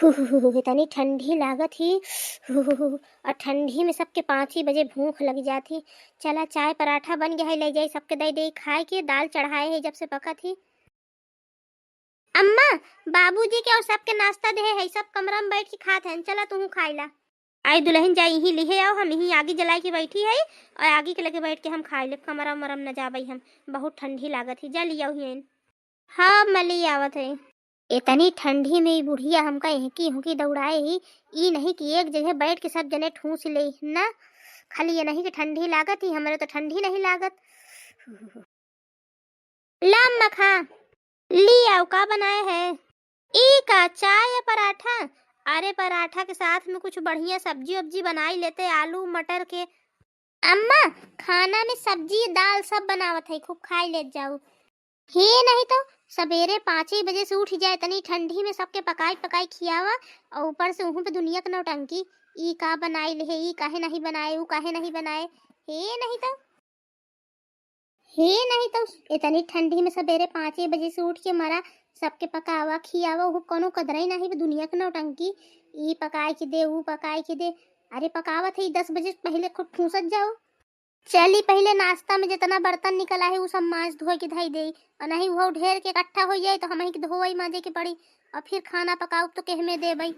इतनी ठंडी लागत ही। और ठंडी में सबके 5 ही बजे भूख लग जाती। चला चाय पराठा बन गया है, ले जाए सबके दे दे खाए के। दाल चढ़ाए है जब से पका थी। अम्मा बाबूजी के और सबके नाश्ता दे है, सब कमरा में बैठ के खात हैं। चला तू खाई ला। आई दुल्हन जा यहीं लिहे आओ, हम यहीं आगे जला के बैठी है और आगे के लगे बैठ के हम खाए ले। कमरा मरम न जाबई हम, बहुत ठंडी लागत है। जा लिया ही। हाँ मली आवत है। इतनी ठंडी में बुढ़िया हमका यही दौड़ाए ही। ई नहीं कि एक जगह बैठ के सब जने ठूस ले ना। खाली ये नहीं कि ठंडी लागत ही, हमारे तो ठंडी नहीं लागत। ला मखा ली आओ, का बनाए है? ई का चाय या पराठा? अरे पराठा के साथ में कुछ बढ़िया सब्जी वब्जी बनाई लेते, आलू मटर के। अम्मा खाना में सब्जी दाल सब बनावत है, खूब खाई ले जाओ। ही नहीं तो सवेरे 5 ही बजे से उठ जाए, इतनी ठंडी में सबके पकाई पकाई खियावा और ऊपर से उहु पे दुनिया का नौटंकी। ई का बनाई ले, ई काहे नहीं बनाए, ऊ काहे नहीं बनाए। हे नहीं तो इतनी ठंडी में सवेरे 5 ही बजे से उठ के मरा सबके पकावा खियावा, वो कोनो कदर ही नहीं दुनिया का नौटंकी। ई पकाए के दे, ऊ पकाए के दे। अरे पकावत है 10 बजे पहले खुद ठूसत जाओ। चली पहले नाश्ता में जितना बर्तन निकला है वो सब मांज धोए के धई दे, और नहीं वो ढेर के इकट्ठा हो जाए तो हम ही धोई मांजे के पड़ी। और फिर खाना पकाओ तो कह में दे भाई।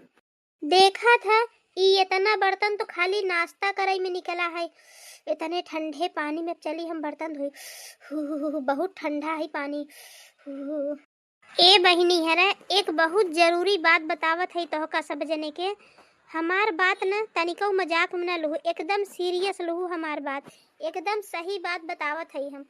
देखा था ये इतना बर्तन तो खाली नाश्ता करई में निकला है। इतने ठंडे पानी में चली हम बर्तन धोई। बहुत ठंडा है पानी। ए बहिनी है रे, एक बहुत जरूरी बात बतावत है तो का सब जने के। हमार बात न तनिको मजाक में न लहू, एकदम सीरियस लहू। हमार बात एकदम सही बात बतावत है हम।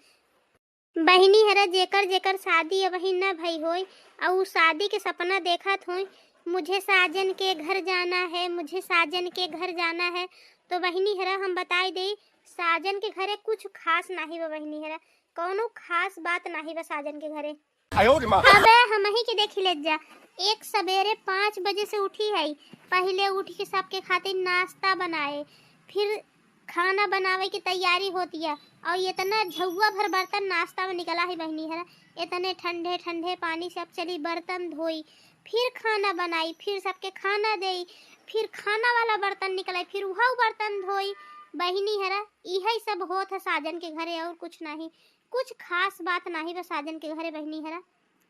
बहिनी हरा जेकर जेकर शादी वही न भई होई और शादी के सपना देखत होई, मुझे साजन के घर जाना है, मुझे साजन के घर जाना है। तो बहिनी हरा हम बताई दे, साजन के घरे कुछ खास नहीं बा। बहिनी हरा कौनो खास बात नहीं बा साजन के घरे। अबे हम ही के देखी ले जा। एक सवेरे 5 बजे से उठी है, पहले उठ के सबके खातिर नाश्ता बनाए, फिर खाना बनावे की तैयारी होती है और इतना झुआ भर बर्तन नाश्ता में निकला है। बहनी है इतने ठंडे ठंडे पानी से अब चली बर्तन धोई, फिर खाना बनाई, फिर सबके खाना दे, फिर खाना वाला बर्तन निकला, फिर वह बर्तन धोई। बहनी है यही सब होत है साजन के घरे, और कुछ नहीं। कुछ खास बात नहीं बा साजन के घरे। बहनी है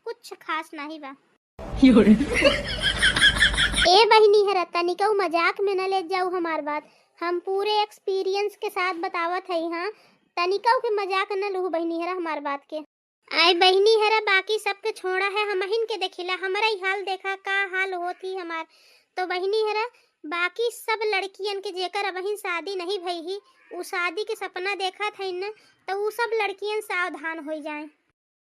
कुछ खास नहीं बा। ए बहनी है तनिको मजाक में न ले जाऊ हमार बात, हम पूरे एक्सपीरियंस के साथ बतावत है। हाँ तनिको के मजाक न लू बहनी है हमार बात के। आई बहनी है बाकी सबके छोड़ा है, हम हिन के देखिला हमारा ही हाल देखा का हाल होती हमार। तो बहनी है बाकी सब लड़कियन के जेकर अबहिन शादी नहीं भई ही, उ शादी के सपना देखा था न, तो उ सब लड़कियन सावधान हो जाए।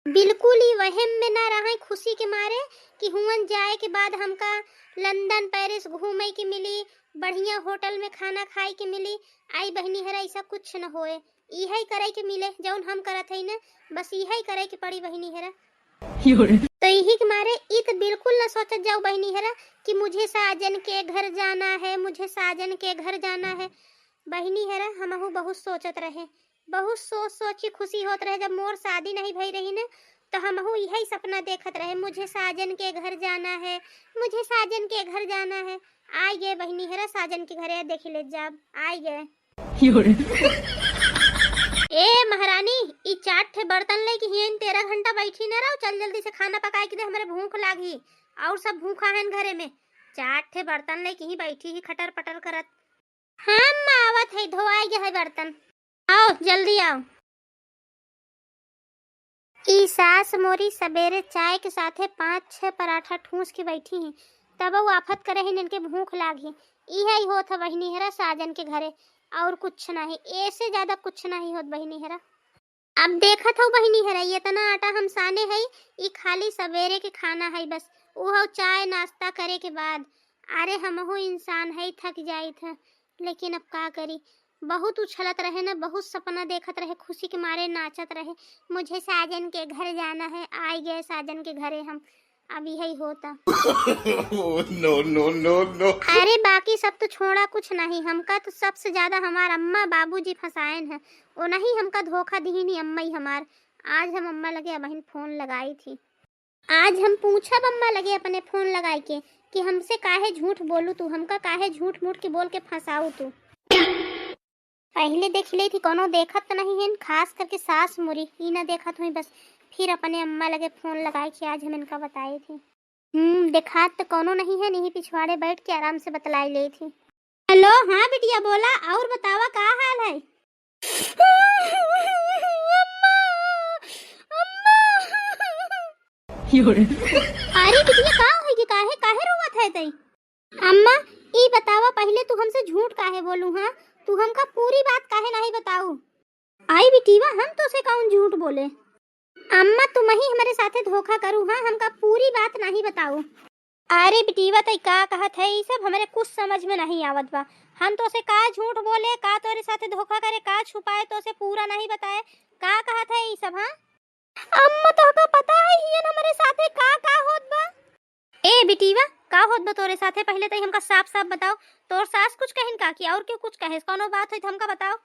बिल्कुल ही वहम में ना रहे खुशी के मारे कि हुन जाए के बाद हमका लंदन पेरिस घूमे के मिली, बढ़िया होटल में खाना खाए के मिली। आई बहनी हरा ऐसा कुछ न होए, यही करे के मिले जौन हम करत है न, बस यही करे के पड़ी बहनी हरा। तो यही के मारे इत बिल्कुल न सोचत जाओ बहनी हरा कि मुझे साजन के घर जाना है, मुझे साजन के घर जाना है। बहनी हरा हमहु बहुत सोचत रहे, बहुत सोच सोच के खुशी होत रहे। जब मोर शादी नहीं भई रही न तो हमहु यही सपना देखत रहे, मुझे साजन के घर जाना है, मुझे साजन के घर जाना है। आई गए बहनी हरा साजन के घरे, देख ले जाब आई गए। ए महारानी ई 4 बर्तन ले कि हियन 13 घंटा बैठी न रहो, चल जल्दी से खाना पकाए के दे, हमारे भूख लागी और सब भूखा है घरे में। 4 बर्तन ले कि ही बैठी ही खटर पटर करत। हाँ माँ आवत है, धोआई गया है बर्तन, आओ जल्दी आओ। ई सास मोरी सवेरे चाय के साथे 5-6 पराठा ठूस के बैठी हैं, तब वो आफत करे है इनके भूख लागी। यही होत है बहनी हरा साजन के घरे, और कुछ नहीं, ऐसे ज्यादा कुछ नहीं होत बहनी हरा। अब देखत हो बहनी हरा इतना आटा हम साने है, ई खाली सवेरे के खाना है बस, वो चाय नाश्ता करे के बाद। अरे हमहु इंसान है, थक जाई था, लेकिन अब का करी। बहुत उछलत रहे ना, बहुत सपना देखत रहे, खुशी के मारे नाचत रहे, मुझे साजन के घर जाना है। आई गए साजन के घरे हम, अब यही होता। No no no no. अरे बाकी सब तो छोड़ा कुछ नहीं, हमका तो सबसे ज्यादा हमार अम्मा बाबूजी फंसायन है, वो नहीं हमका धोखा दी नहीं अम्मा ही हमार। आज हम अम्मा लगे बहन फोन लगाई थी, आज हम पूछब अम्मा लगे अपने फोन लगाई के कि हमसे काहे झूठ बोलू तू, हमका काहे झूठ मूठ के बोल के फंसाऊ तू। पहले देख ली थी, कोनो देखत तो नहीं है, खास करके सास मोरी ही ना देखत हुई, बस फिर अपने अम्मा लगे फोन लगाए कि आज हम इनका बताई थी। देखात तो कोनो नहीं है, नहीं पिछवाड़े बैठ के आराम से बतलाई ली थी। हेलो, हाँ बिटिया बोला, और बतावा का हाल है। अरे बिटिया का होगी, काहे काहे रोवत है तई। अम्मा ई बतावा, पहले तू हमसे झूठ काहे बोलू, हाँ तू हमका पूरी बात काहे नहीं बताऊ। आई बिटिया, हम तो से कौन झूठ बोले। अम्मा तुम ही हमारे साथे धोखा करू, हाँ हमका पूरी बात नहीं बताऊ। अरे बिटिया तई का कहत है, ये सब हमारे कुछ समझ में नहीं आवत बा। हम तो से का झूठ बोले, का तोरे साथे धोखा करे, का छुपाए, तो से पूरा नहीं बताए, का कहत है ये सब। हाँ अम्मा तो का पता है हियन हमारे साथे का होत बा। ए बिटिया का होत बा तोरे साथे, पहले तई हमका साफ साफ बताओ। तोर सास कुछ कहिन का कि और क्यों कुछ कहे, कोनो बात है तो हमका बताओ।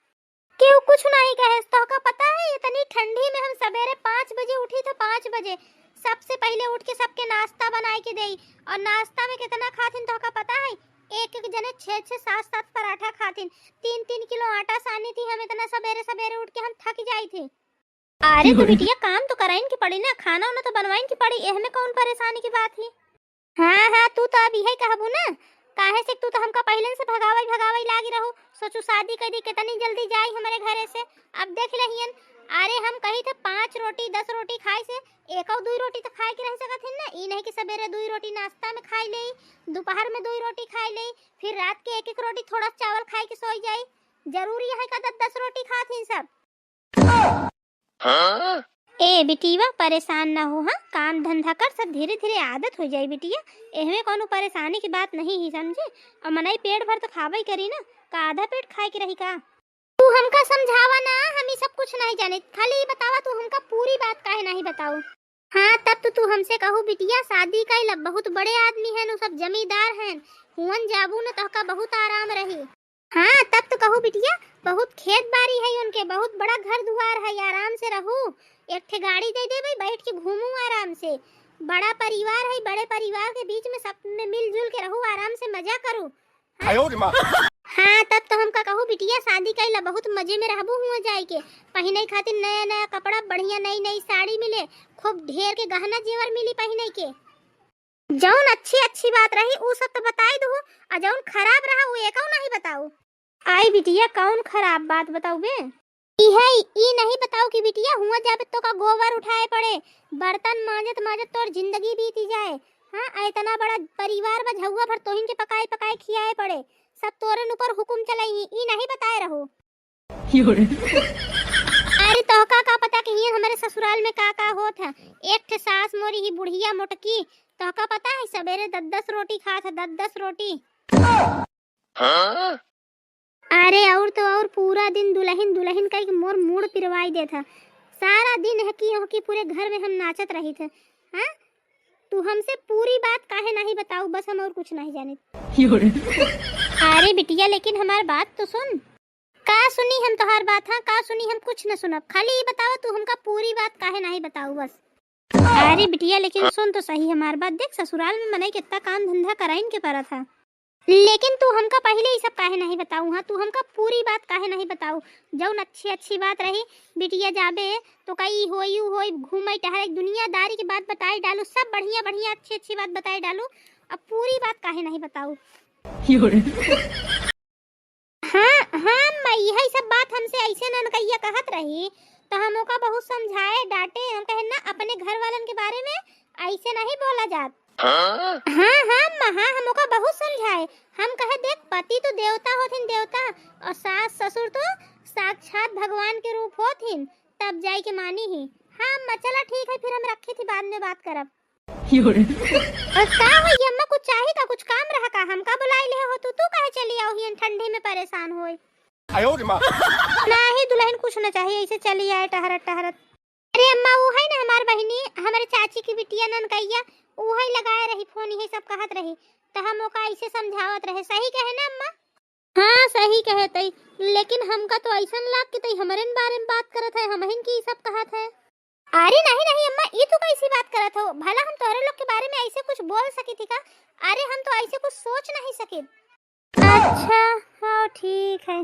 क्यों कुछ नहीं कहे, तो का पता है इतनी ठंडी में हम सवेरे 5 बजे उठी, तो 5 बजे सबसे पहले उठ के सबके नाश्ता बनाए के देई, और नाश्ता में कितना खातिन तो का पता है, एक एक जने 6-6 7-7 पराठा खातिन, 3-3 किलो आटा सानी थी। हम इतना सवेरे सवेरे उठ के हम थक जाई थे। अरे तो बिटिया काम तो कराइन की पड़ी ना, खाना वाना तो बनवाइन की पड़ी, एहमे कौन परेशानी की बात है। हाँ तू तो अब यही कहबू ना, काहे से तू तो हमका पहले से भगावई लागी रहू। सोचू शादी कर दी कितनी जल्दी जाई हमारे घरे से, अब देख लहियन। अरे हम कही थे 5 रोटी 10 रोटी खाए से, एक और 2 रोटी तो खाए के रह सकत है ना। ई नहीं कि सवेरे 2 रोटी नाश्ता में खाई ले, दोपहर में 2 रोटी खाई ले, फिर रात के एक रोटी थोड़ा चावल खाए के सोई जाई। जरूरी है का 10 रोटी खाती सब। ए बिटिया परेशान ना हो, हाँ काम धंधा कर, सब धीरे धीरे आदत हो जाए बिटिया, एहमे कोनो परेशानी की बात नहीं ही, समझे। और मनाई पेट भर तो खावा ही करी ना, का आधा पेट खाए के रही का। तू हमका समझावा ना, हम ये सब कुछ नहीं जाने, खाली ये बतावा तू हमका पूरी बात काहे नहीं बताओ। हाँ तब तो तू हमसे कहू बिटिया शादी कैल, बहुत बड़े आदमी हैं, उ सब जमींदार हैं, हुन जाबू न तो का बहुत आराम रही। हाँ तब तो कहू बिटिया, बहुत खेत बाड़ी है उनके, बहुत बड़ा घर दुआर है, आराम से रहू, एक ठे गाड़ी दे दे भाई, बैठ के घूमू आराम से। बड़ा परिवार है, बड़े परिवार के बीच में सब में मिलजुल के रहू, आराम से मजा करू। हाँ तब तो हमका कहू बिटिया शादी कैला, बहुत मजे में रहबू हुआ जाए के, पहने खातिर नया नया कपड़ा, बढ़िया नई नई साड़ी मिले, खूब ढेर के गहना जेवर मिली पहने के। जौन अच्छी बात रही उ सब तो बताई दू, और जौन खराब रहा वो एक नहीं बताऊ। आई बिटिया कौन खराब बात बताऊ बे। ई नहीं बताओ कि बिटिया हुआ जाबे तो का गोबर उठाए पड़े, बर्तन मांजत मांजत तोर जिंदगी बीती जाए। हाँ इतना बड़ा परिवार में झउआ भर तोहिन के पकाए खियाए पड़े, सब तोरन ऊपर हुकुम चलाई, ई नहीं बताए रहो। अरे तो का पता कि ये हमारे ससुराल में का होत है। एक ठे सास मोरी ही बुढ़िया मोटकी, तो का पता है सवेरे 10-10 रोटी खात है, 10-10 रोटी। अरे और तो और पूरा दिन दुल्हन का मोर मूड पिरवाई देता, सारा दिन है कि पूरे घर में हम नाचत रही थे। हाँ तू हमसे पूरी बात काहे नहीं बताऊ, बस हम और कुछ नहीं जाने। अरे बिटिया लेकिन हमारी बात तो सुन। का सुनी हम तोहार बात, हाँ का सुनी हम कुछ न सुनब, खाली ये बताओ तू हमका पूरी बात काहे नहीं बताऊ बस। अरे बिटिया लेकिन सुन तो सही हमार बात, देख ससुराल में मने कितना काम धंधा कराइन के पड़ा था, लेकिन तू हमका पहले ही सब काहे नहीं बताऊ। हाँ तू हमका पूरी बात काहे नहीं बताऊ, जौन अच्छी बात रही बिटिया जाबे तो कई होई घूमई टहरे दुनियादारी की बात बताई डालू, सब बढ़िया अच्छी बात बताई डालू, अब पूरी बात काहे नहीं बताऊ। हाँ मैं यही सब बात हमसे ऐसे न कहिया कहत रही, तो हम ओका बहुत समझाए डांटे, हम कहे ना अपने घर वालन के बारे में ऐसे नहीं बोला जात। हाँ हम ओका बहुत समझाए, हम कहे देख पति तो देवता होथिन देवता, और सास ससुर तो साक्षात भगवान के रूप होथिन, तब जाई के मानी ही। हाँ चला ठीक है, फिर हम रखी थी, बाद में बात करब। और का हुई अम्मा, कुछ चाहिए का, कुछ काम रहा का, हमका बुलाई ले हो तू काहे चली आओ हियन ठंडी में परेशान होई। नहीं दुल्हन कुछ न चाहिए, ऐसे चली आए टहरत। अरे अम्मा वो है ना हमार बहिनी, हमारे चाची की बिटिया ननकैया, वो है लगाए रही फोन, यही सब कहत रही, तो हम ओका ऐसे समझावत रहे। सही कहे ना अम्मा। हाँ सही कहे तई, लेकिन हमका तो ऐसा लाग कि तई हमारे बारे में बात करत है, हमहिन की सब कहत है। अरे नहीं नहीं अम्मा, ये तो कैसी बात करत हो? भला हम तोहरे लोग के बारे में ऐसे कुछ बोल सकी थी का? अरे हम तो ऐसे कुछ सोच नहीं सके। अच्छा हाँ ठीक है।